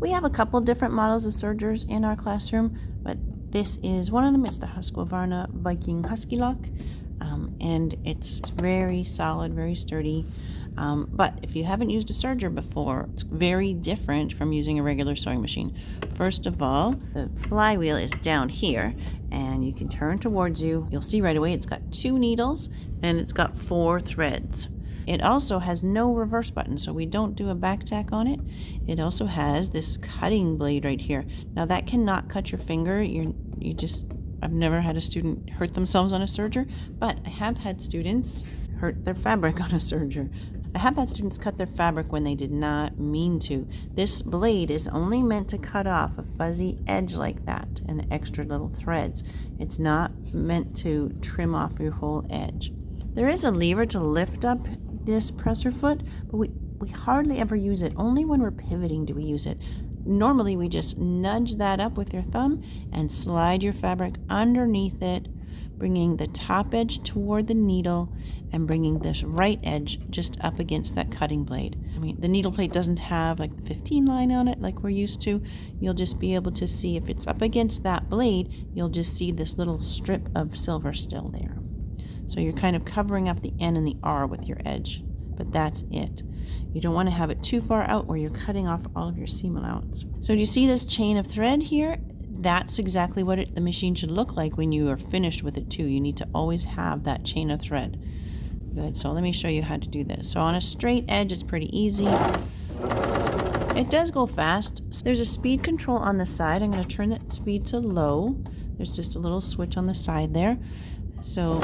We have a couple different models of sergers in our classroom, but this is one of them. It's the Husqvarna Viking Husky Lock, and it's very solid, very sturdy. But if you haven't used a serger before, it's very different from using a regular sewing machine. First of all, the flywheel is down here, and you can turn towards you. You'll see right away it's got 2 needles, and it's got 4 threads. It also has no reverse button, so we don't do a back tack on it. It also has this cutting blade right here. Now that cannot cut your finger. I've never had a student hurt themselves on a serger, but I have had students hurt their fabric on a serger. I have had students cut their fabric when they did not mean to. This blade is only meant to cut off a fuzzy edge like that and extra little threads. It's not meant to trim off your whole edge. There is a lever to lift up this presser foot, but we hardly ever use it. Only when we're pivoting do we use it. Normally we just nudge that up with your thumb and slide your fabric underneath it, bringing the top edge toward the needle and bringing this right edge just up against that cutting blade. I mean, the needle plate doesn't have like the 15 line on it like we're used to. You'll just be able to see if it's up against that blade, you'll just see this little strip of silver still there. So you're kind of covering up the N and the R with your edge, but that's it. You don't want to have it too far out where you're cutting off all of your seam allowance. So do you see this chain of thread here? That's exactly what the machine should look like when you are finished with it too. You need to always have that chain of thread. Good, so let me show you how to do this. So on a straight edge, it's pretty easy. It does go fast. There's a speed control on the side. I'm going to turn that speed to low. There's just a little switch on the side there. So,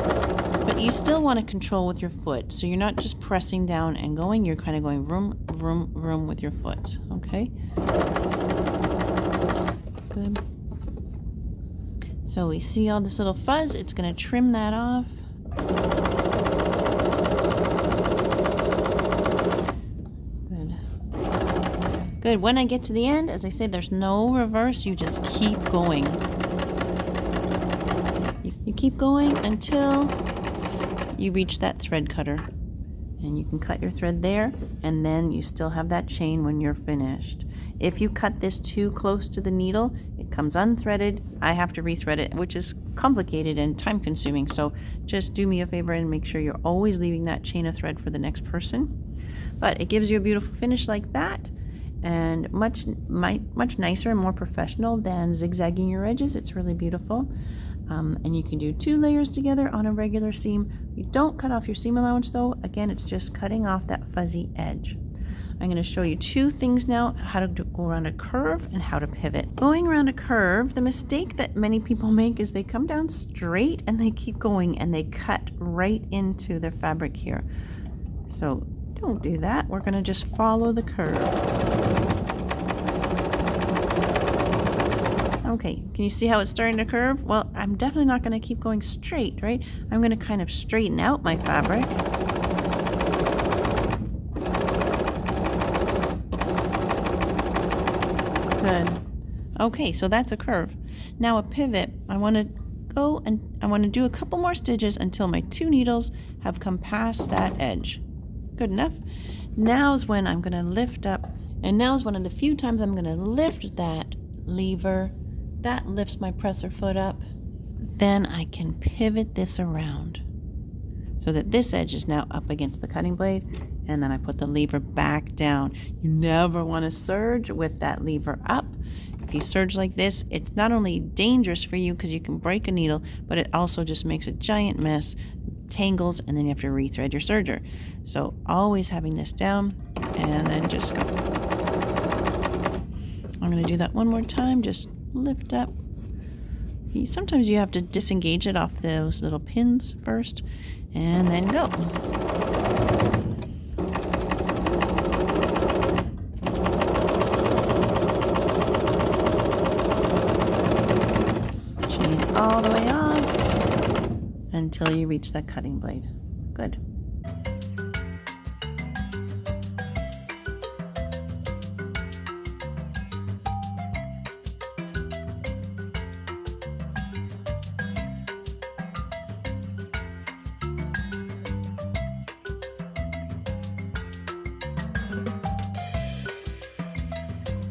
but you still want to control with your foot. So you're not just pressing down and going, you're kind of going vroom, vroom, vroom with your foot, okay? Good. So we see all this little fuzz, it's going to trim that off. Good. Good, when I get to the end, as I said, there's no reverse, you just keep going. You keep going until you reach that thread cutter. And you can cut your thread there, and then you still have that chain when you're finished. If you cut this too close to the needle, it comes unthreaded. I have to rethread it, which is complicated and time consuming. So just do me a favor and make sure you're always leaving that chain of thread for the next person. But it gives you a beautiful finish like that, and much nicer and more professional than zigzagging your edges. It's really beautiful. And you can do 2 layers together on a regular seam. You don't cut off your seam allowance though. Again, it's just cutting off that fuzzy edge. I'm going to show you 2 things now, how to go around a curve and how to pivot. Going around a curve, the mistake that many people make is they come down straight and they keep going and they cut right into their fabric here. So don't do that. We're going to just follow the curve. Okay, can you see how it's starting to curve? Well, I'm definitely not going to keep going straight, right? I'm going to kind of straighten out my fabric. Good. Okay, so that's a curve. Now a pivot, I want to go and I want to do a couple more stitches until my 2 needles have come past that edge. Good enough. Now's when I'm going to lift up, and now's one of the few times I'm going to lift that lever. That lifts my presser foot up. Then I can pivot this around so that this edge is now up against the cutting blade, and then I put the lever back down. You never want to serge with that lever up. If you serge like this, it's not only dangerous for you because you can break a needle, but it also just makes a giant mess, tangles, and then you have to rethread your serger. So always having this down, and then just go. I'm going to do that one more time. Just lift up. Sometimes you have to disengage it off those little pins first, and then go. Chain all the way off until you reach that cutting blade.